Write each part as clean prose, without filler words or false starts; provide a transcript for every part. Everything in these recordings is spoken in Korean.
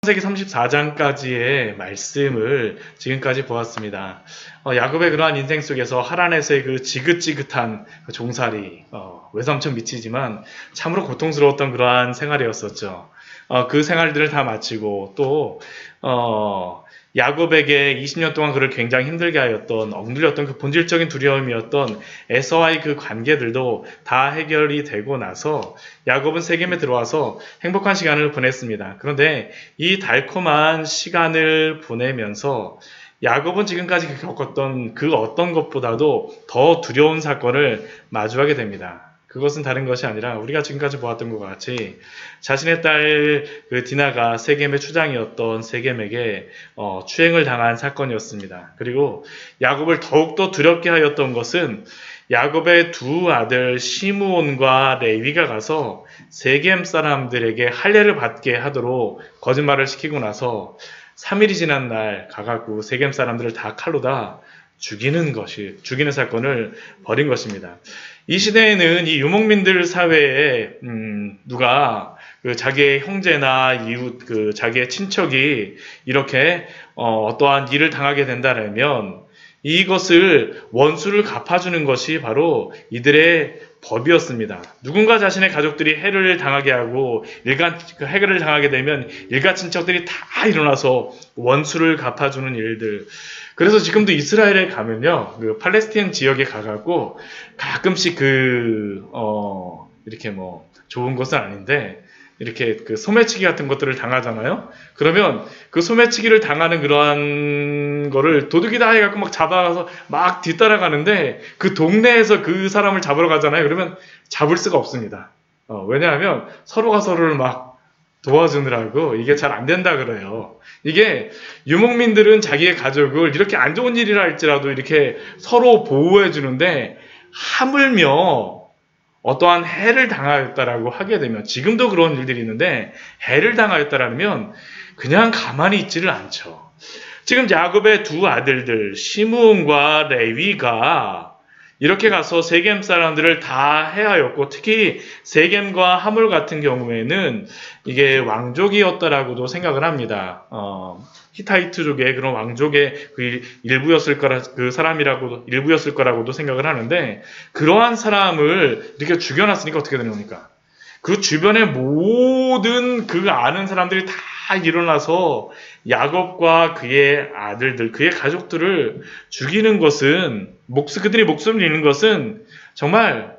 창세기 34장까지의 말씀을 지금까지 보았습니다. 야곱의 그러한 인생 속에서 하란에서의 그 지긋지긋한 그 종살이, 외삼촌 미치지만 참으로 고통스러웠던 그러한 생활이었었죠. 그 생활들을 다 마치고 또 야곱에게 20년 동안 그를 굉장히 힘들게 하였던, 억눌렸던 그 본질적인 두려움이었던 에서와의 그 관계들도 다 해결이 되고 나서 야곱은 세겜에 들어와서 행복한 시간을 보냈습니다. 그런데 이 달콤한 시간을 보내면서 야곱은 지금까지 겪었던 그 어떤 것보다도 더 두려운 사건을 마주하게 됩니다. 그것은 다른 것이 아니라 우리가 지금까지 보았던 것 같이 자신의 딸 그 디나가 세겜의 추장이었던 세겜에게 추행을 당한 사건이었습니다. 그리고 야곱을 더욱더 두렵게 하였던 것은 야곱의 두 아들 시므온과 레위가 가서 세겜 사람들에게 할례를 받게 하도록 거짓말을 시키고 나서 3일이 지난 날 가갖고 세겜 사람들을 다 칼로 다 죽이는 사건을 벌인 것입니다. 이 시대에는 이 유목민들 사회에 누가 그 자기의 형제나 이웃, 그 자기의 친척이 이렇게 어떠한 일을 당하게 된다면 이것을 원수를 갚아주는 것이 바로 이들의 법이었습니다. 누군가 자신의 가족들이 해를 당하게 하고 해를 당하게 되면 일가 친척들이 다 일어나서 원수를 갚아주는 일들. 그래서 지금도 이스라엘에 가면요, 그 팔레스타인 지역에 가갖고 가끔씩 이렇게 뭐 좋은 것은 아닌데 이렇게 그 소매치기 같은 것들을 당하잖아요. 그러면 그 소매치기를 당하는 그러한 거를 도둑이다 해갖고 막 잡아가서 막 뒤따라가는데 그 동네에서 그 사람을 잡으러 가잖아요. 그러면 잡을 수가 없습니다. 왜냐하면 서로가 서로를 막 도와주느라고 이게 잘 안 된다 그래요. 이게 유목민들은 자기의 가족을 이렇게 안 좋은 일이라 할지라도 이렇게 서로 보호해 주는데 하물며 어떠한 해를 당하였다라고 하게 되면, 지금도 그런 일들이 있는데 해를 당하였다라면 그냥 가만히 있지를 않죠. 지금 야곱의 두 아들들 시므온과 레위가 이렇게 가서 세겜 사람들을 다 해하였고, 특히 세겜과 하물 같은 경우에는 이게 왕족이었다라고도 생각을 합니다. 히타이트족의 그런 왕족의 그 일부였을 거라고도 생각을 하는데, 그러한 사람을 이렇게 죽여놨으니까 어떻게 되는 겁니까? 그 주변의 모든 그 아는 사람들이 다 일어나서 야곱과 그의 아들들, 그의 가족들을 죽이는 것은, 그들이 목숨을 잃는 것은 정말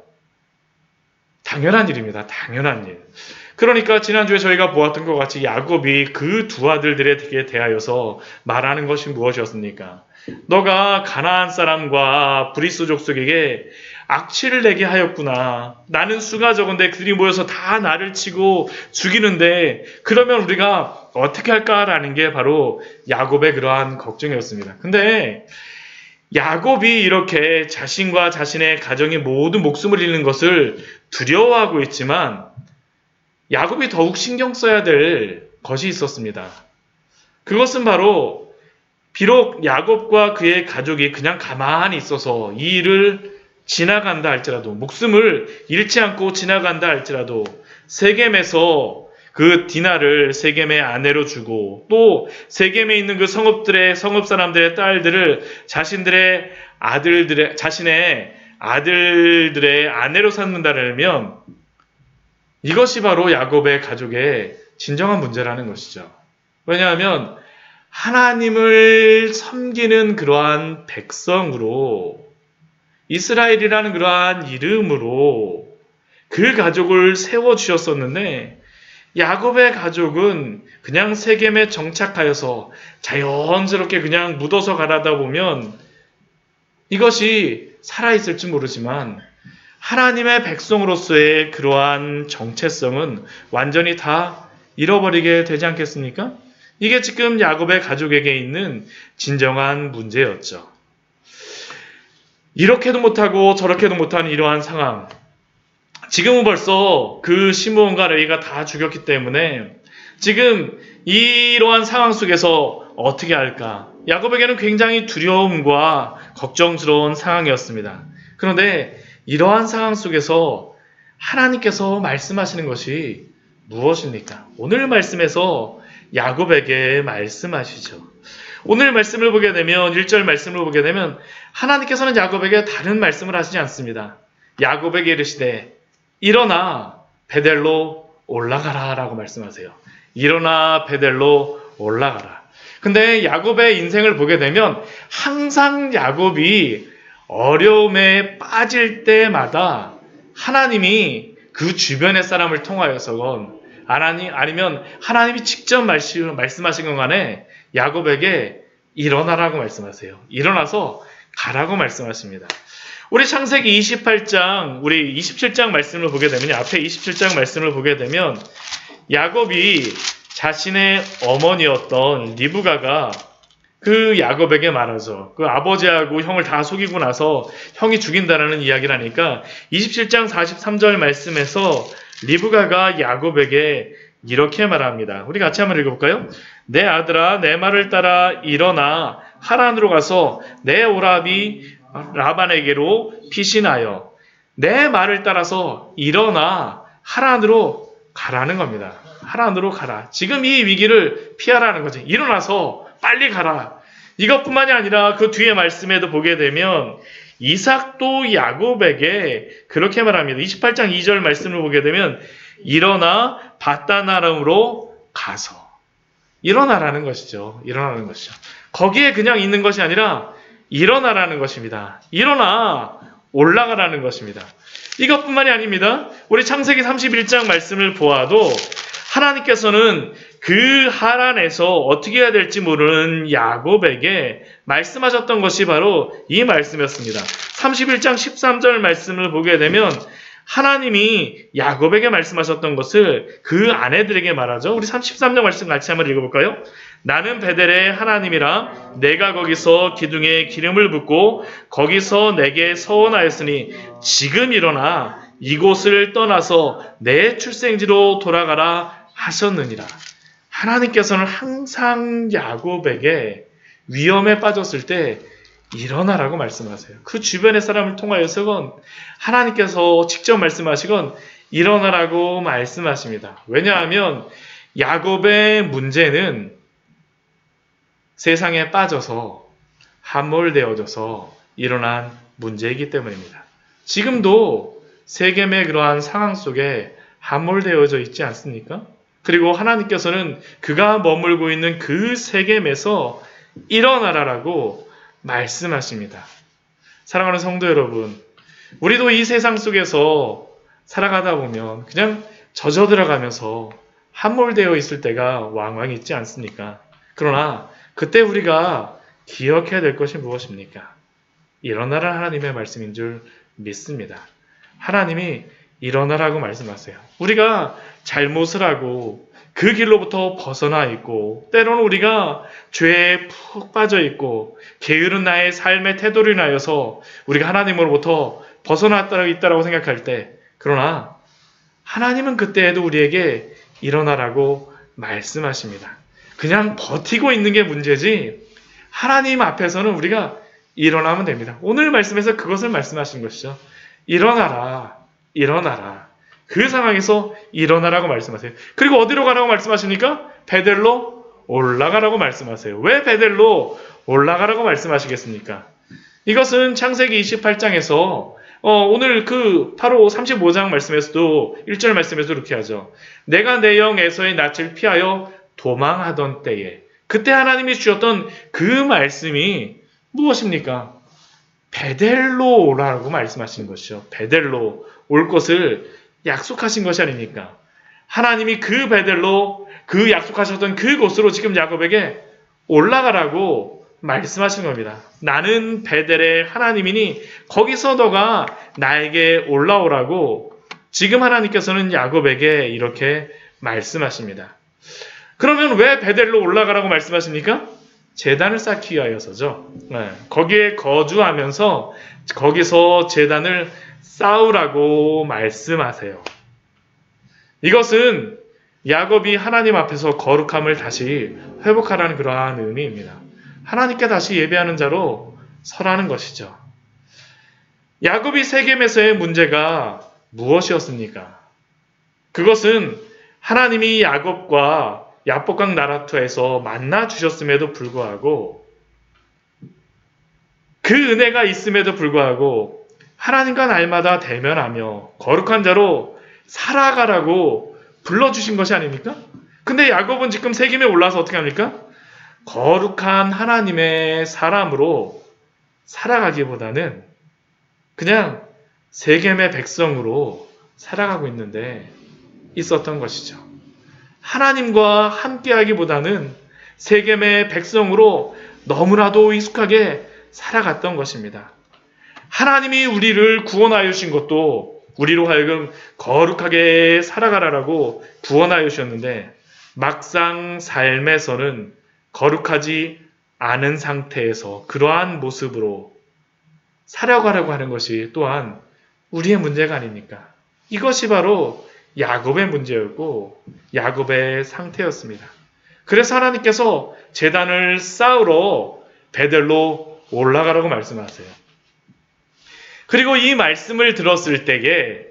당연한 일입니다. 당연한 일. 그러니까 지난주에 저희가 보았던 것 같이 야곱이 그 두 아들들에 대하여서 말하는 것이 무엇이었습니까? 너가 가나안 사람과 브리스 족속에게 악취를 내게 하였구나. 나는 수가 적은데 그들이 모여서 다 나를 치고 죽이는데 그러면 우리가 어떻게 할까라는 게 바로 야곱의 그러한 걱정이었습니다. 근데 야곱이 이렇게 자신과 자신의 가정이 모두 목숨을 잃는 것을 두려워하고 있지만 야곱이 더욱 신경 써야 될 것이 있었습니다. 그것은 바로 비록 야곱과 그의 가족이 그냥 가만히 있어서 이 일을 지나간다 할지라도, 목숨을 잃지 않고 지나간다 할지라도 세겜에서 그 디나를 세겜의 아내로 주고 또 세겜에 있는 그 성읍 사람들의 딸들을 자신의 아들들의 아내로 삼는다면 이것이 바로 야곱의 가족의 진정한 문제라는 것이죠. 왜냐하면 하나님을 섬기는 그러한 백성으로, 이스라엘이라는 그러한 이름으로 그 가족을 세워주셨었는데 야곱의 가족은 그냥 세겜에 정착하여서 자연스럽게 그냥 묻어서 가라다 보면 이것이 살아있을지 모르지만 하나님의 백성으로서의 그러한 정체성은 완전히 다 잃어버리게 되지 않겠습니까? 이게 지금 야곱의 가족에게 있는 진정한 문제였죠. 이렇게도 못하고 저렇게도 못하는 이러한 상황. 지금은 벌써 그 시므온과 레위가 다 죽였기 때문에 지금 이러한 상황 속에서 어떻게 할까? 야곱에게는 굉장히 두려움과 걱정스러운 상황이었습니다. 그런데 이러한 상황 속에서 하나님께서 말씀하시는 것이 무엇입니까? 오늘 말씀에서 야곱에게 말씀하시죠. 오늘 말씀을 보게 되면 1절 말씀을 보게 되면 하나님께서는 야곱에게 다른 말씀을 하시지 않습니다. 야곱에게 이르시되 일어나 베델로 올라가라 라고 말씀하세요. 일어나 베델로 올라가라. 근데 야곱의 인생을 보게 되면 항상 야곱이 어려움에 빠질 때마다 하나님이 그 주변의 사람을 통하여서건 아니면 하나님이 직접 말씀하신 것 간에 야곱에게 일어나라고 말씀하세요. 일어나서 가라고 말씀하십니다. 우리 창세기 28장, 우리 27장 말씀을 보게 되면, 앞에 27장 말씀을 보게 되면 야곱이 자신의 어머니였던 리브가가 그 야곱에게 말하죠. 그 아버지하고 형을 다 속이고 나서 형이 죽인다라는 이야기를 하니까 27장 43절 말씀에서 리브가가 야곱에게 이렇게 말합니다. 우리 같이 한번 읽어볼까요? 내 아들아 내 말을 따라 일어나 하란으로 가서 내 오라비 라반에게로 피신하여 내 말을 따라서 일어나 하란으로 가라는 겁니다. 하란으로 가라. 지금 이 위기를 피하라는 거지. 일어나서 빨리 가라. 이것뿐만이 아니라 그 뒤에 말씀에도 보게 되면 이삭도 야곱에게 그렇게 말합니다. 28장 2절 말씀을 보게 되면 일어나 밧단아람으로 가서 일어나라는 것이죠. 일어나는 것이죠. 거기에 그냥 있는 것이 아니라 일어나라는 것입니다. 일어나 올라가라는 것입니다. 이것뿐만이 아닙니다. 우리 창세기 31장 말씀을 보아도 하나님께서는 그 하란에서 어떻게 해야 될지 모르는 야곱에게 말씀하셨던 것이 바로 이 말씀이었습니다. 31장 13절 말씀을 보게 되면 하나님이 야곱에게 말씀하셨던 것을 그 아내들에게 말하죠. 우리 33장 말씀 같이 한번 읽어볼까요? 나는 베델의 하나님이라 내가 거기서 기둥에 기름을 붓고 거기서 내게 서원하였으니 지금 일어나 이곳을 떠나서 내 출생지로 돌아가라 하셨느니라. 하나님께서는 항상 야곱에게 위험에 빠졌을 때 일어나라고 말씀하세요. 그 주변의 사람을 통하여서건 하나님께서 직접 말씀하시건 일어나라고 말씀하십니다. 왜냐하면 야곱의 문제는 세상에 빠져서 함몰되어져서 일어난 문제이기 때문입니다. 지금도 세겜의 그러한 상황 속에 함몰되어져 있지 않습니까? 그리고 하나님께서는 그가 머물고 있는 그 세겜에서 일어나라라고 말씀하십니다. 사랑하는 성도 여러분, 우리도 이 세상 속에서 살아가다 보면 그냥 젖어들어가면서 함몰되어 있을 때가 왕왕 있지 않습니까? 그러나 그때 우리가 기억해야 될 것이 무엇입니까? 일어나라 하나님의 말씀인 줄 믿습니다. 하나님이 일어나라고 말씀하세요. 우리가 잘못을 하고 그 길로부터 벗어나 있고 때로는 우리가 죄에 푹 빠져 있고 게으른 나의 삶의 태도로 인하여서 우리가 하나님으로부터 벗어나 있다고 생각할 때 그러나 하나님은 그때에도 우리에게 일어나라고 말씀하십니다. 그냥 버티고 있는 게 문제지 하나님 앞에서는 우리가 일어나면 됩니다. 오늘 말씀에서 그것을 말씀하신 것이죠. 일어나라. 일어나라. 그 상황에서 일어나라고 말씀하세요. 그리고 어디로 가라고 말씀하십니까? 베델로 올라가라고 말씀하세요. 왜 베델로 올라가라고 말씀하시겠습니까? 이것은 창세기 28장에서 오늘 바로 35장 말씀에서도 1절 말씀에서도 이렇게 하죠. 내가 내 영 에서의 낯을 피하여 도망하던 때에 그때 하나님이 주셨던 그 말씀이 무엇입니까? 베델로 오라고 말씀하신 것이죠. 베델로 올 것을 약속하신 것이 아닙니까? 하나님이 그 베델로 그 약속하셨던 그곳으로 지금 야곱에게 올라가라고 말씀하신 겁니다. 나는 베델의 하나님이니 거기서 너가 나에게 올라오라고 지금 하나님께서는 야곱에게 이렇게 말씀하십니다. 그러면 왜 베델로 올라가라고 말씀하십니까? 제단을 쌓기 위하여서죠. 거기에 거주하면서 거기서 제단을 쌓으라고 말씀하세요. 이것은 야곱이 하나님 앞에서 거룩함을 다시 회복하라는 그러한 의미입니다. 하나님께 다시 예배하는 자로 서라는 것이죠. 야곱이 세겜에서의 문제가 무엇이었습니까? 그것은 하나님이 야곱과 야복강 나라투에서 만나 주셨음에도 불구하고 그 은혜가 있음에도 불구하고 하나님과 날마다 대면하며 거룩한 자로 살아가라고 불러주신 것이 아닙니까? 근데 야곱은 지금 세겜에 올라서 어떻게 합니까? 거룩한 하나님의 사람으로 살아가기보다는 그냥 세겜의 백성으로 살아가고 있는데 있었던 것이죠. 하나님과 함께하기보다는 세겜의 백성으로 너무나도 익숙하게 살아갔던 것입니다. 하나님이 우리를 구원하여 주신 것도 우리로 하여금 거룩하게 살아가라라고 구원하여 주셨는데 막상 삶에서는 거룩하지 않은 상태에서 그러한 모습으로 살아가려고 하는 것이 또한 우리의 문제가 아닙니까? 이것이 바로 야곱의 문제였고 야곱의 상태였습니다. 그래서 하나님께서 제단을 쌓으러 베델로 올라가라고 말씀하세요. 그리고 이 말씀을 들었을 때에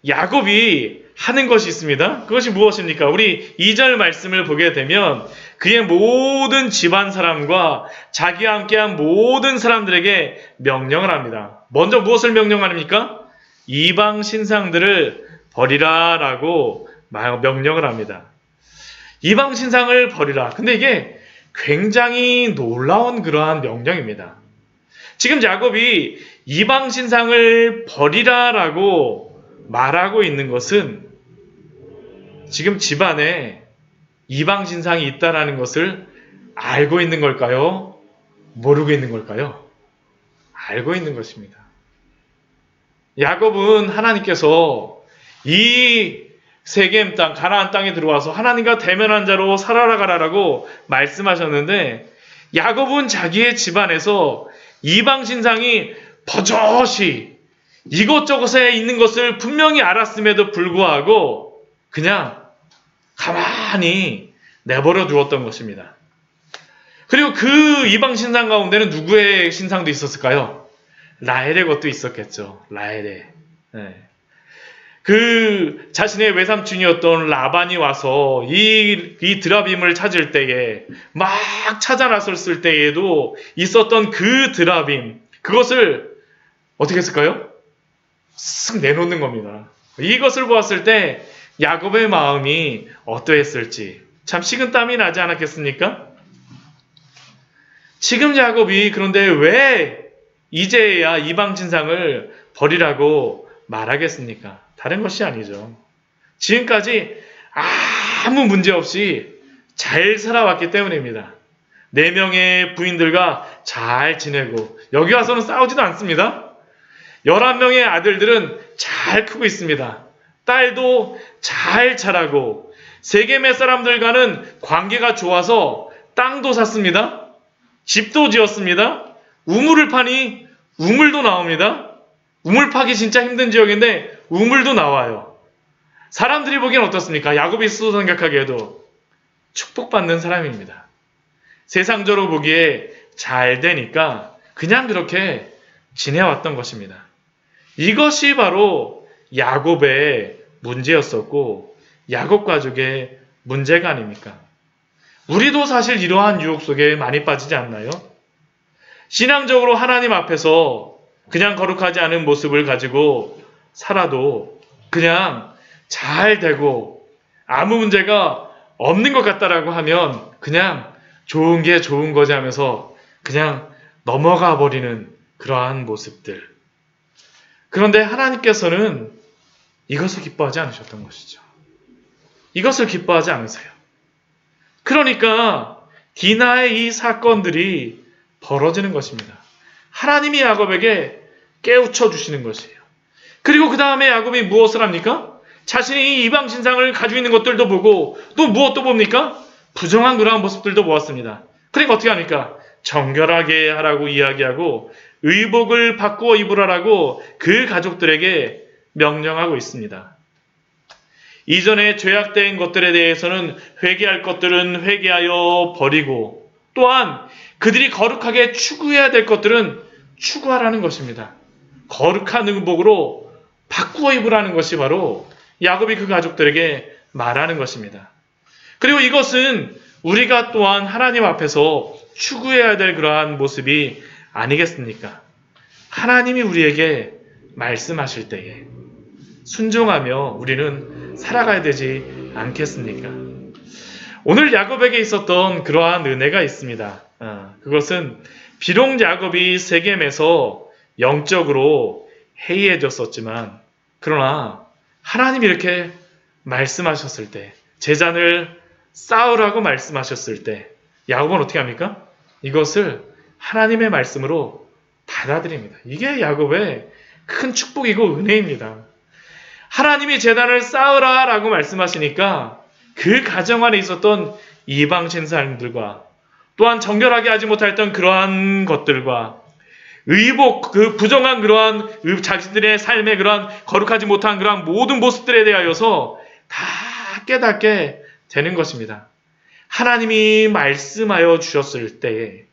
야곱이 하는 것이 있습니다. 그것이 무엇입니까? 우리 2절 말씀을 보게 되면 그의 모든 집안 사람과 자기와 함께한 모든 사람들에게 명령을 합니다. 먼저 무엇을 명령합니까? 이방 신상들을 버리라라고 명령을 합니다. 이방 신상을 버리라. 근데 이게 굉장히 놀라운 그러한 명령입니다. 지금 야곱이 이방 신상을 버리라라고 말하고 있는 것은 지금 집안에 이방 신상이 있다라는 것을 알고 있는 걸까요? 모르고 있는 걸까요? 알고 있는 것입니다. 야곱은 하나님께서 이 세겜 땅, 가나안 땅에 들어와서 하나님과 대면한 자로 살아가라라고 말씀하셨는데 야곱은 자기의 집안에서 이방 신상이 버젓이 이곳저곳에 있는 것을 분명히 알았음에도 불구하고 그냥 가만히 내버려 두었던 것입니다. 그리고 그 이방 신상 가운데는 누구의 신상도 있었을까요? 라헬의 것도 있었겠죠. 라헬의. 네. 그 자신의 외삼촌이었던 라반이 와서 이 드라빔을 찾을 때에 막 찾아 나섰을 때에도 있었던 그 드라빔, 그것을 어떻게 했을까요? 쓱 내놓는 겁니다. 이것을 보았을 때 야곱의 마음이 어떠했을지 참 식은땀이 나지 않았겠습니까? 지금 야곱이 그런데 왜 이제야 이방 신상을 버리라고 말하겠습니까? 다른 것이 아니죠. 지금까지 아무 문제 없이 잘 살아왔기 때문입니다. 4명의 부인들과 잘 지내고 여기 와서는 싸우지도 않습니다. 11명의 아들들은 잘 크고 있습니다. 딸도 잘 자라고 세겜의 사람들과는 관계가 좋아서 땅도 샀습니다. 집도 지었습니다. 우물을 파니 우물도 나옵니다. 우물 파기 진짜 힘든 지역인데 우물도 나와요. 사람들이 보기엔 어떻습니까? 야곱이 스스로 생각하기에도 축복받는 사람입니다. 세상적으로 보기에 잘 되니까 그냥 그렇게 지내왔던 것입니다. 이것이 바로 야곱의 문제였었고 야곱 가족의 문제가 아닙니까? 우리도 사실 이러한 유혹 속에 많이 빠지지 않나요? 신앙적으로 하나님 앞에서 그냥 거룩하지 않은 모습을 가지고 살아도 그냥 잘 되고 아무 문제가 없는 것 같다라고 하면 그냥 좋은 게 좋은 거지 하면서 그냥 넘어가 버리는 그러한 모습들. 그런데 하나님께서는 이것을 기뻐하지 않으셨던 것이죠. 이것을 기뻐하지 않으세요. 그러니까 디나의 이 사건들이 벌어지는 것입니다. 하나님이 야곱에게 깨우쳐 주시는 것이에요. 그리고 그 다음에 야곱이 무엇을 합니까? 자신이 이 이방 신상을 가지고 있는 것들도 보고 또 무엇도 봅니까? 부정한 그러한 모습들도 보았습니다. 그러니까 어떻게 합니까? 정결하게 하라고 이야기하고 의복을 바꾸어 입으라라고 그 가족들에게 명령하고 있습니다. 이전에 죄악된 것들에 대해서는 회개할 것들은 회개하여 버리고 또한 그들이 거룩하게 추구해야 될 것들은 추구하라는 것입니다. 거룩한 의복으로 바꾸어 입으라는 것이 바로 야곱이 그 가족들에게 말하는 것입니다. 그리고 이것은 우리가 또한 하나님 앞에서 추구해야 될 그러한 모습이 아니겠습니까? 하나님이 우리에게 말씀하실 때에 순종하며 우리는 살아가야 되지 않겠습니까? 오늘 야곱에게 있었던 그러한 은혜가 있습니다. 그것은 비록 야곱이 세겜에서 영적으로 해이해졌었지만 그러나 하나님이 이렇게 말씀하셨을 때 제잔을 쌓으라고 말씀하셨을 때 야곱은 어떻게 합니까? 이것을 하나님의 말씀으로 받아들입니다. 이게 야곱의 큰 축복이고 은혜입니다. 하나님이 제단을 쌓으라 라고 말씀하시니까 그 가정 안에 있었던 이방 신사님들과 또한 정결하게 하지 못했던 그러한 것들과 의복, 그 부정한 그러한 자신들의 삶의 그러한 거룩하지 못한 그러한 모든 모습들에 대하여서 다 깨닫게 되는 것입니다. 하나님이 말씀하여 주셨을 때에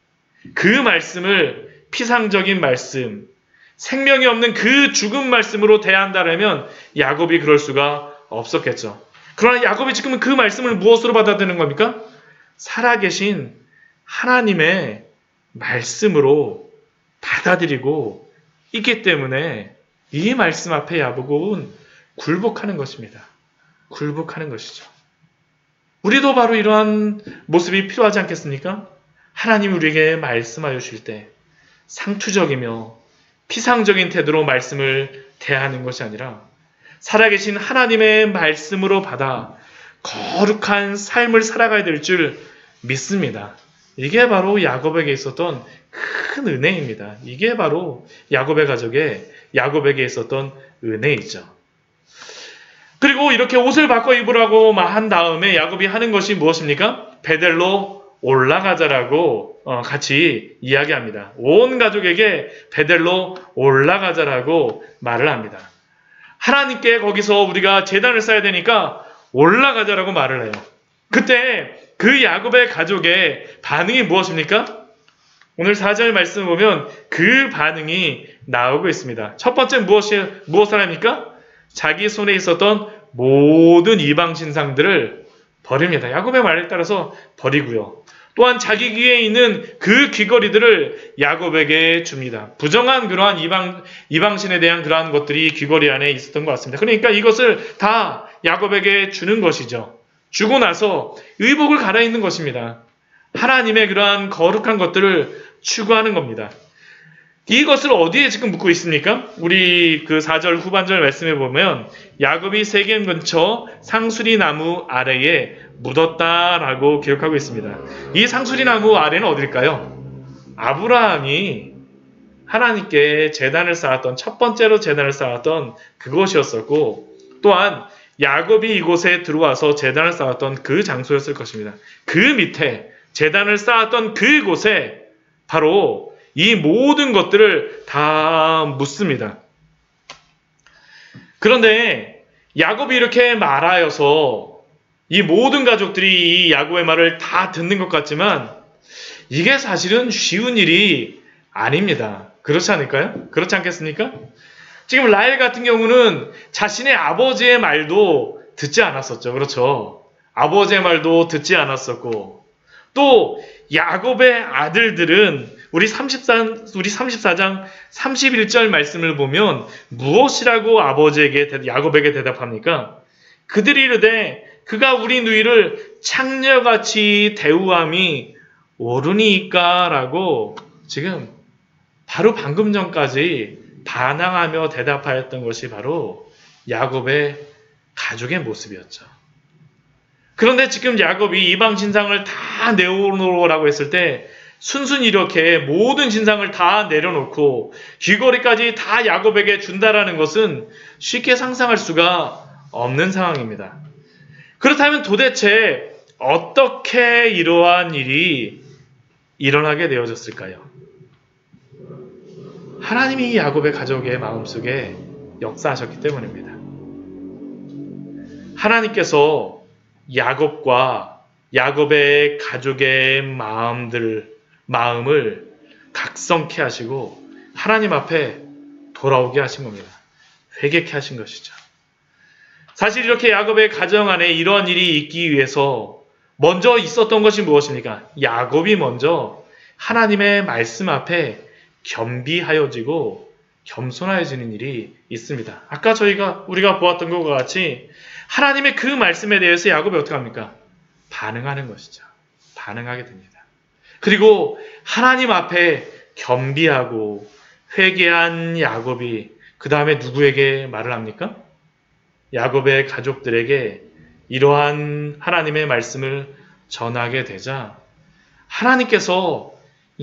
그 말씀을 피상적인 말씀, 생명이 없는 그 죽은 말씀으로 대한다면 야곱이 그럴 수가 없었겠죠. 그러나 야곱이 지금은 그 말씀을 무엇으로 받아들이는 겁니까? 살아계신 하나님의 말씀으로 받아들이고 있기 때문에 이 말씀 앞에 야곱은 굴복하는 것입니다. 굴복하는 것이죠. 우리도 바로 이러한 모습이 필요하지 않겠습니까? 하나님이 우리에게 말씀하여 주실 때 상투적이며 피상적인 태도로 말씀을 대하는 것이 아니라 살아계신 하나님의 말씀으로 받아 거룩한 삶을 살아가야 될 줄 믿습니다. 이게 바로 야곱에게 있었던 큰 은혜입니다. 이게 바로 야곱의 야곱에게 있었던 은혜이죠. 그리고 이렇게 옷을 바꿔 입으라고 한 다음에 야곱이 하는 것이 무엇입니까? 베델로 올라가자라고 같이 이야기합니다. 온 가족에게 베델로 올라가자라고 말을 합니다. 하나님께 거기서 우리가 제단을 쌓아야 되니까 올라가자라고 말을 해요. 그때 그 야곱의 가족의 반응이 무엇입니까? 오늘 4절 말씀을 보면 그 반응이 나오고 있습니다. 첫 번째 무엇을 합니까? 자기 손에 있었던 모든 이방 신상들을 버립니다. 야곱의 말에 따라서 버리고요. 또한 자기 귀에 있는 그 귀걸이들을 야곱에게 줍니다. 부정한 그러한 이방신에 대한 그러한 것들이 귀걸이 안에 있었던 것 같습니다. 그러니까 이것을 다 야곱에게 주는 것이죠. 주고 나서 의복을 갈아입는 것입니다. 하나님의 그러한 거룩한 것들을 추구하는 겁니다. 이것을 어디에 지금 묻고 있습니까? 우리 그 4절 후반절 말씀에 보면 야곱이 세겜 근처 상수리 나무 아래에 묻었다라고 기록하고 있습니다. 이 상수리 나무 아래는 어딜까요? 아브라함이 하나님께 제단을 쌓았던 첫 번째로 제단을 쌓았던 그곳이었었고 또한 야곱이 이곳에 들어와서 제단을 쌓았던 그 장소였을 것입니다. 그 밑에 제단을 쌓았던 그곳에 바로 이 모든 것들을 다 묻습니다. 그런데 야곱이 이렇게 말하여서 이 모든 가족들이 이 야곱의 말을 다 듣는 것 같지만 이게 사실은 쉬운 일이 아닙니다. 그렇지 않을까요? 그렇지 않겠습니까? 지금 라헬 같은 경우는 자신의 아버지의 말도 듣지 않았었죠. 그렇죠? 아버지의 말도 듣지 않았었고 또 야곱의 아들들은 우리 34장 31절 말씀을 보면 무엇이라고 야곱에게 대답합니까? 그들이 이르되 그가 우리 누이를 창녀같이 대우함이 옳으니까 라고 지금 바로 방금 전까지 반항하며 대답하였던 것이 바로 야곱의 가족의 모습이었죠. 그런데 지금 야곱이 이방 신상을 다 내어놓으라고 했을 때 순순히 이렇게 모든 신상을 다 내려놓고 귀걸이까지 다 야곱에게 준다라는 것은 쉽게 상상할 수가 없는 상황입니다. 그렇다면 도대체 어떻게 이러한 일이 일어나게 되어졌을까요? 하나님이 야곱의 가족의 마음속에 역사하셨기 때문입니다. 하나님께서 야곱과 야곱의 가족의 마음을 각성케 하시고 하나님 앞에 돌아오게 하신 겁니다. 회개케 하신 것이죠. 사실 이렇게 야곱의 가정 안에 이런 일이 있기 위해서 먼저 있었던 것이 무엇입니까? 야곱이 먼저 하나님의 말씀 앞에 겸비하여지고 겸손해지는 일이 있습니다. 아까 우리가 보았던 것과 같이 하나님의 그 말씀에 대해서 야곱이 어떻게 합니까? 반응하는 것이죠. 반응하게 됩니다. 그리고 하나님 앞에 겸비하고 회개한 야곱이 그 다음에 누구에게 말을 합니까? 야곱의 가족들에게 이러한 하나님의 말씀을 전하게 되자 하나님께서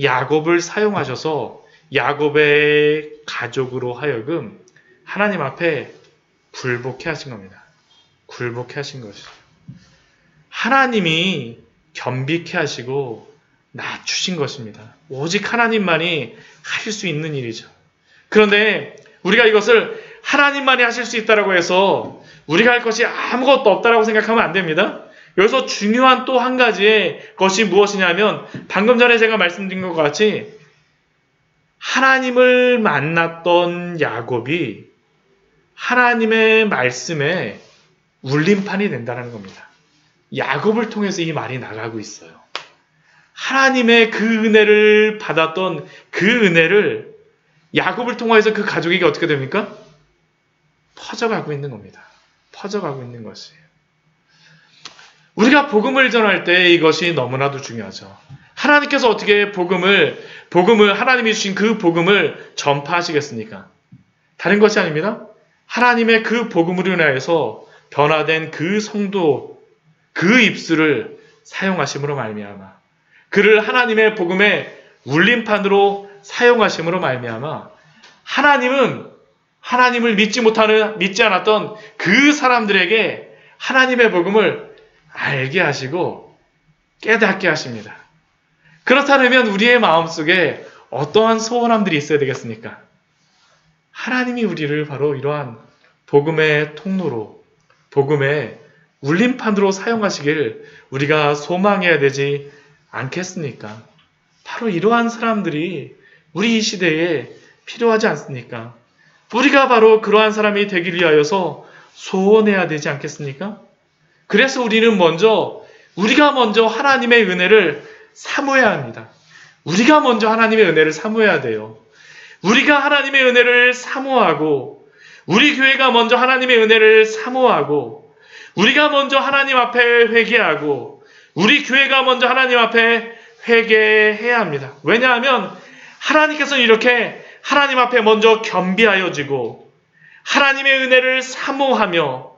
야곱을 사용하셔서 야곱의 가족으로 하여금 하나님 앞에 굴복해 하신 겁니다. 굴복해 하신 것이죠. 하나님이 겸비케 하시고 낮추신 것입니다. 오직 하나님만이 하실 수 있는 일이죠. 그런데 우리가 이것을 하나님만이 하실 수 있다고 해서 우리가 할 것이 아무것도 없다라고 생각하면 안 됩니다. 여기서 중요한 또 한 가지의 것이 무엇이냐면 방금 전에 제가 말씀드린 것과 같이 하나님을 만났던 야곱이 하나님의 말씀에 울림판이 된다는 겁니다. 야곱을 통해서 이 말이 나가고 있어요. 하나님의 그 은혜를 받았던 그 은혜를 야곱을 통해서 그 가족에게 어떻게 됩니까? 퍼져가고 있는 겁니다. 퍼져가고 있는 것이에요. 우리가 복음을 전할 때 이것이 너무나도 중요하죠. 하나님께서 어떻게 복음을 하나님이 주신 그 복음을 전파하시겠습니까? 다른 것이 아닙니다. 하나님의 그 복음으로 인하여서 변화된 그 성도, 그 입술을 사용하심으로 말미암아 그를 하나님의 복음의 울림판으로 사용하심으로 말미암아 하나님을 믿지 않았던 그 사람들에게 하나님의 복음을 알게 하시고 깨닫게 하십니다. 그렇다면 우리의 마음속에 어떠한 소원함들이 있어야 되겠습니까? 하나님이 우리를 바로 이러한 복음의 통로로, 복음의 울림판으로 사용하시길 우리가 소망해야 되지 않겠습니까? 바로 이러한 사람들이 우리 이 시대에 필요하지 않습니까? 우리가 바로 그러한 사람이 되기 위하여서 소원해야 되지 않겠습니까? 그래서 우리가 먼저 하나님의 은혜를 사모해야 합니다. 우리가 먼저 하나님의 은혜를 사모해야 돼요. 우리가 하나님의 은혜를 사모하고, 우리 교회가 먼저 하나님의 은혜를 사모하고, 우리가 먼저 하나님 앞에 회개하고, 우리 교회가 먼저 하나님 앞에 회개해야 합니다. 왜냐하면 하나님께서는 이렇게 하나님 앞에 먼저 겸비하여지고 하나님의 은혜를 사모하며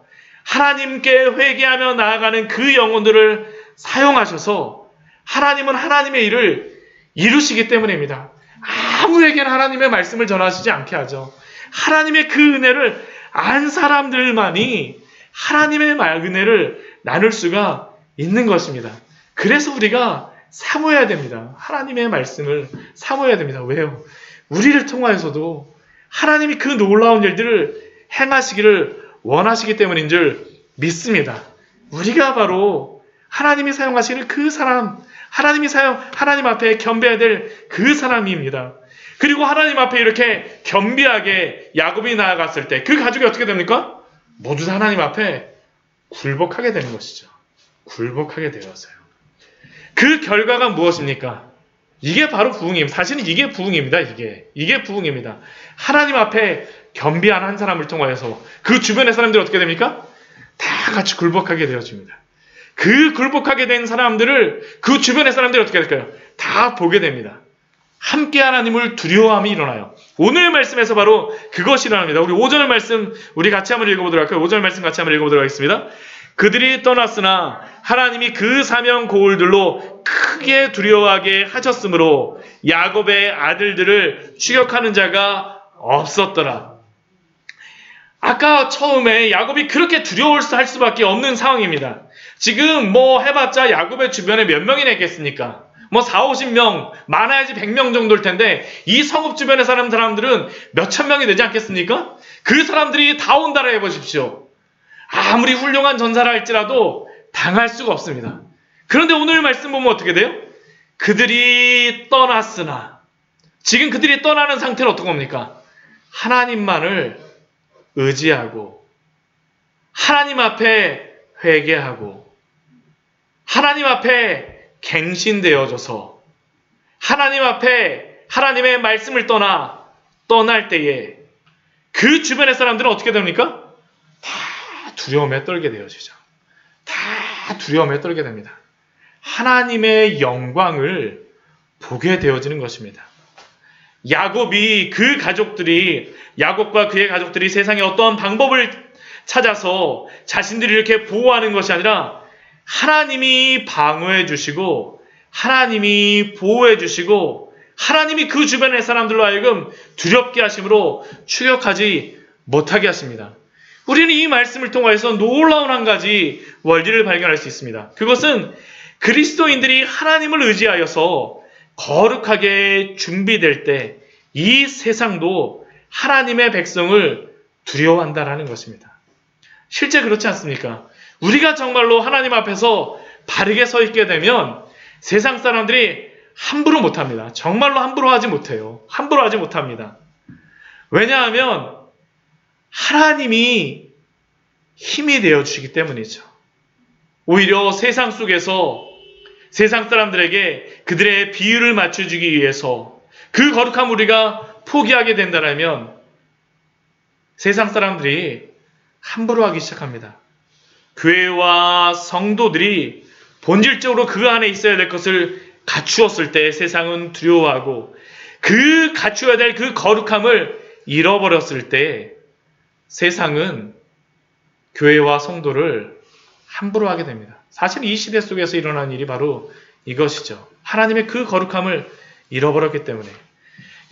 하나님께 회개하며 나아가는 그 영혼들을 사용하셔서 하나님은 하나님의 일을 이루시기 때문입니다. 아무에게나 하나님의 말씀을 전하시지 않게 하죠. 하나님의 그 은혜를 안 사람들만이 하나님의 은혜를 나눌 수가 있는 것입니다. 그래서 우리가 사모해야 됩니다. 하나님의 말씀을 사모해야 됩니다. 왜요? 우리를 통하여서도 하나님이 그 놀라운 일들을 행하시기를 원하시기 때문인 줄 믿습니다. 우리가 바로 하나님이 사용하시는 그 사람, 하나님 앞에 겸비해야 될 그 사람입니다. 그리고 하나님 앞에 이렇게 겸비하게 야곱이 나아갔을 때 그 가족이 어떻게 됩니까? 모두 다 하나님 앞에 굴복하게 되는 것이죠. 굴복하게 되어서요. 그 결과가 무엇입니까? 이게 바로 부흥입니다. 사실은 이게 부흥입니다. 이게 부흥입니다. 하나님 앞에 겸비한 한 사람을 통하여서 그 주변의 사람들이 어떻게 됩니까? 다 같이 굴복하게 되어집니다. 그 굴복하게 된 사람들을 그 주변의 사람들이 어떻게 될까요? 다 보게 됩니다. 함께 하나님을 두려워함이 일어나요. 오늘 말씀에서 바로 그것이 일어납니다. 우리 5절 말씀 우리 같이 한번 읽어보도록 할까요? 5절 말씀 같이 한번 읽어보도록 하겠습니다. 그들이 떠났으나 하나님이 그 사명 고울들로 크게 두려워하게 하셨으므로 야곱의 아들들을 추격하는 자가 없었더라. 아까 처음에 야곱이 그렇게 두려워할 수밖에 없는 상황입니다. 지금 해봤자 야곱의 주변에 몇 명이나 있겠습니까? 4, 50명, 많아야지 100명 정도일 텐데 이 성읍 주변의 사람들은 몇천 명이 되지 않겠습니까? 그 사람들이 다 온다라 해보십시오. 아무리 훌륭한 전사라 할지라도 당할 수가 없습니다. 그런데 오늘 말씀 보면 어떻게 돼요? 그들이 떠났으나 지금 그들이 떠나는 상태는 어떤 겁니까? 하나님만을 의지하고 하나님 앞에 회개하고 하나님 앞에 갱신되어져서 하나님 앞에 하나님의 말씀을 떠날 때에 그 주변의 사람들은 어떻게 됩니까? 다 두려움에 떨게 되어지죠. 다 두려움에 떨게 됩니다. 하나님의 영광을 보게 되어지는 것입니다. 야곱과 그의 가족들이 세상에 어떠한 방법을 찾아서 자신들이 이렇게 보호하는 것이 아니라 하나님이 방어해 주시고 하나님이 보호해 주시고 하나님이 그 주변의 사람들로 하여금 두렵게 하심으로 추격하지 못하게 하십니다. 우리는 이 말씀을 통하여서 놀라운 한 가지 원리를 발견할 수 있습니다. 그것은 그리스도인들이 하나님을 의지하여서 거룩하게 준비될 때 이 세상도 하나님의 백성을 두려워한다라는 것입니다. 실제 그렇지 않습니까? 우리가 정말로 하나님 앞에서 바르게 서 있게 되면 세상 사람들이 함부로 못합니다. 정말로 함부로 하지 못해요. 함부로 하지 못합니다. 왜냐하면 하나님이 힘이 되어주시기 때문이죠. 오히려 세상 속에서 세상 사람들에게 그들의 비율을 맞춰주기 위해서 그 거룩함 우리가 포기하게 된다면 세상 사람들이 함부로 하기 시작합니다. 교회와 성도들이 본질적으로 그 안에 있어야 될 것을 갖추었을 때 세상은 두려워하고 그 갖추어야 될 그 거룩함을 잃어버렸을 때 세상은 교회와 성도를 함부로 하게 됩니다. 사실 이 시대 속에서 일어난 일이 바로 이것이죠. 하나님의 그 거룩함을 잃어버렸기 때문에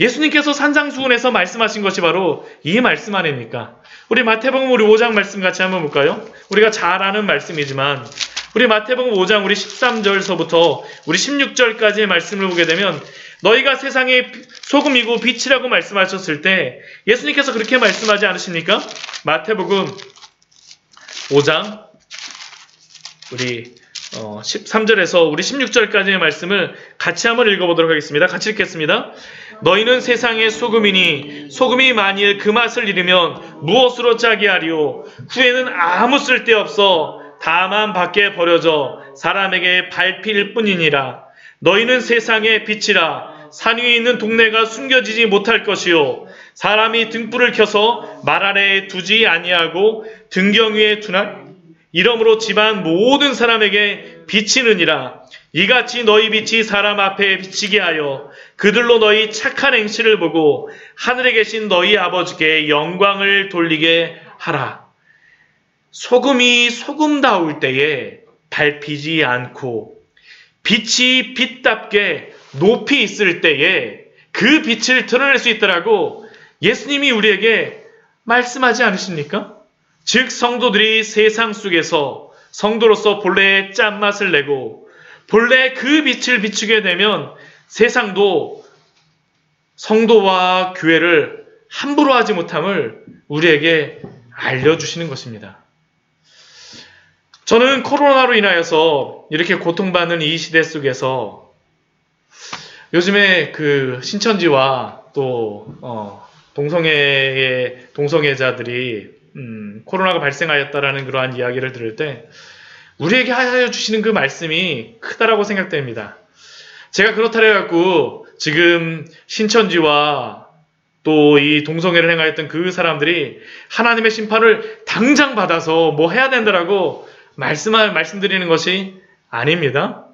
예수님께서 산상수훈에서 말씀하신 것이 바로 이 말씀 아닙니까? 우리 마태복음 우리 5장 말씀 같이 한번 볼까요? 우리가 잘 아는 말씀이지만 우리 마태복음 5장 우리 13절서부터 우리 16절까지의 말씀을 보게 되면 너희가 세상의 소금이고 빛이라고 말씀하셨을 때 예수님께서 그렇게 말씀하지 않으십니까? 마태복음 5장 우리 13절에서 우리 16절까지의 말씀을 같이 한번 읽어보도록 하겠습니다. 같이 읽겠습니다. 너희는 세상의 소금이니 소금이 만일 그 맛을 잃으면 무엇으로 짜게 하리요? 후에는 아무 쓸데없어 다만 밖에 버려져 사람에게 밟힐 뿐이니라. 너희는 세상의 빛이라. 산 위에 있는 동네가 숨겨지지 못할 것이요 사람이 등불을 켜서 말 아래에 두지 아니하고 등경 위에 두나 이러므로 집안 모든 사람에게 비치느니라. 이같이 너희 빛이 사람 앞에 비치게 하여 그들로 너희 착한 행실을 보고 하늘에 계신 너희 아버지께 영광을 돌리게 하라. 소금이 소금다울 때에 밟히지 않고 빛이 빛답게 높이 있을 때에 그 빛을 드러낼 수 있더라고 예수님이 우리에게 말씀하지 않으십니까? 즉 성도들이 세상 속에서 성도로서 본래의 짠맛을 내고 본래 그 빛을 비추게 되면 세상도 성도와 교회를 함부로 하지 못함을 우리에게 알려주시는 것입니다. 저는 코로나로 인하여서 이렇게 고통받는 이 시대 속에서 요즘에 그 신천지와 또 동성애의 동성애자들이 코로나가 발생하였다라는 그러한 이야기를 들을 때 우리에게 하여 주시는 그 말씀이 크다라고 생각됩니다. 제가 그렇다 해갖고 지금 신천지와 또 이 동성애를 행하였던 그 사람들이 하나님의 심판을 당장 받아서 뭐 해야 된다라고 말씀드리는 것이 아닙니다.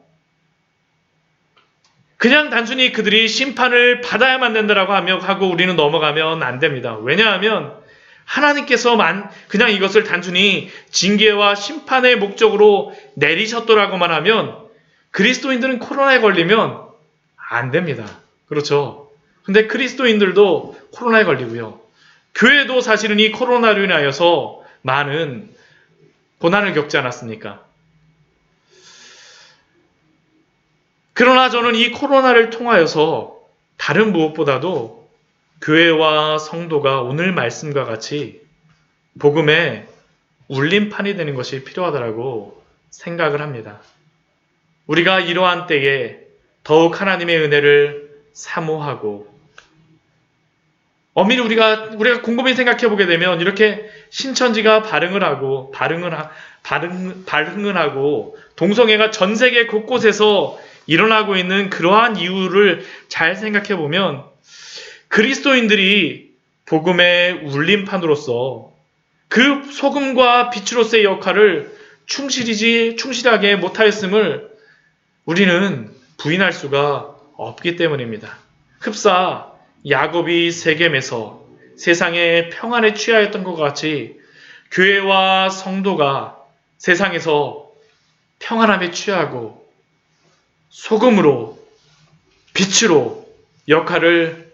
그냥 단순히 그들이 심판을 받아야만 된다라고 하고 우리는 넘어가면 안 됩니다. 왜냐하면 하나님께서 그냥 이것을 단순히 징계와 심판의 목적으로 내리셨더라고만 하면 그리스도인들은 코로나에 걸리면 안 됩니다. 그렇죠? 근데 그리스도인들도 코로나에 걸리고요. 교회도 사실은 이 코로나로 인하여서 많은 고난을 겪지 않았습니까? 그러나 저는 이 코로나를 통하여서 다른 무엇보다도 교회와 성도가 오늘 말씀과 같이 복음의 울림판이 되는 것이 필요하다고 생각을 합니다. 우리가 이러한 때에 더욱 하나님의 은혜를 사모하고 엄밀히 우리가 곰곰이 생각해 보게 되면 이렇게 신천지가 발흥을 하고 동성애가 전 세계 곳곳에서 일어나고 있는 그러한 이유를 잘 생각해 보면 그리스도인들이 복음의 울림판으로서 그 소금과 빛으로서의 역할을 충실하게 못하였음을 우리는 부인할 수가 없기 때문입니다. 흡사 야곱이 세겜에서 세상의 평안에 취하였던 것 같이 교회와 성도가 세상에서 평안함에 취하고 소금으로 빛으로 역할을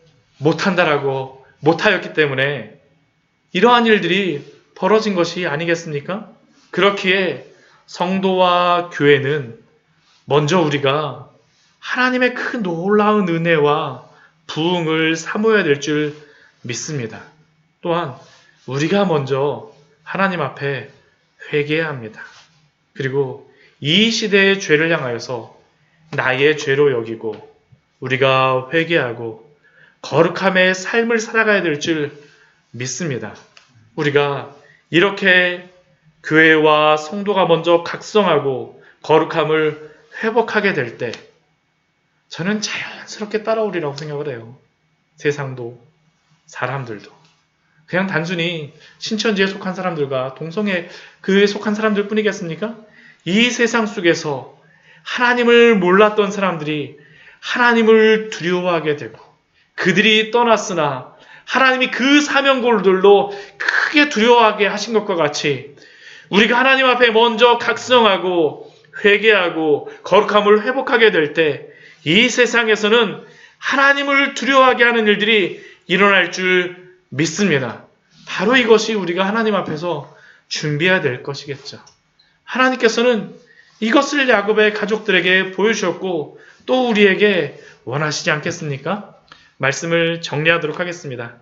못하였기 때문에 이러한 일들이 벌어진 것이 아니겠습니까? 그렇기에 성도와 교회는 먼저 우리가 하나님의 그 놀라운 은혜와 부흥을 사모해야 될 줄 믿습니다. 또한 우리가 먼저 하나님 앞에 회개해야 합니다. 그리고 이 시대의 죄를 향하여서 나의 죄로 여기고 우리가 회개하고 거룩함의 삶을 살아가야 될 줄 믿습니다. 우리가 이렇게 교회와 성도가 먼저 각성하고 거룩함을 회복하게 될 때 저는 자연스럽게 따라오리라고 생각을 해요. 세상도 사람들도. 그냥 단순히 신천지에 속한 사람들과 동성애 그에 속한 사람들 뿐이겠습니까? 이 세상 속에서 하나님을 몰랐던 사람들이 하나님을 두려워하게 되고 그들이 떠났으나 하나님이 그 사명골들로 크게 두려워하게 하신 것과 같이 우리가 하나님 앞에 먼저 각성하고 회개하고 거룩함을 회복하게 될 때 이 세상에서는 하나님을 두려워하게 하는 일들이 일어날 줄 믿습니다. 바로 이것이 우리가 하나님 앞에서 준비해야 될 것이겠죠. 하나님께서는 이것을 야곱의 가족들에게 보여주셨고 또 우리에게 원하시지 않겠습니까? 말씀을 정리하도록 하겠습니다.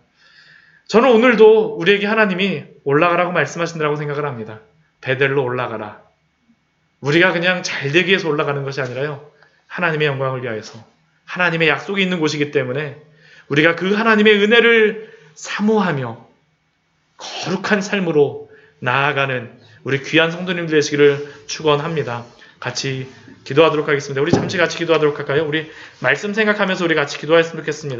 저는 오늘도 우리에게 하나님이 올라가라고 말씀하신다고 생각을 합니다. 베델로 올라가라. 우리가 그냥 잘 되기 위해서 올라가는 것이 아니라요. 하나님의 영광을 위하여서 하나님의 약속이 있는 곳이기 때문에 우리가 그 하나님의 은혜를 사모하며 거룩한 삶으로 나아가는 우리 귀한 성도님들 되시기를 축원합니다. 같이 기도하도록 하겠습니다. 우리 잠시 같이 기도하도록 할까요? 우리 말씀 생각하면서 우리 같이 기도했으면 좋겠습니다.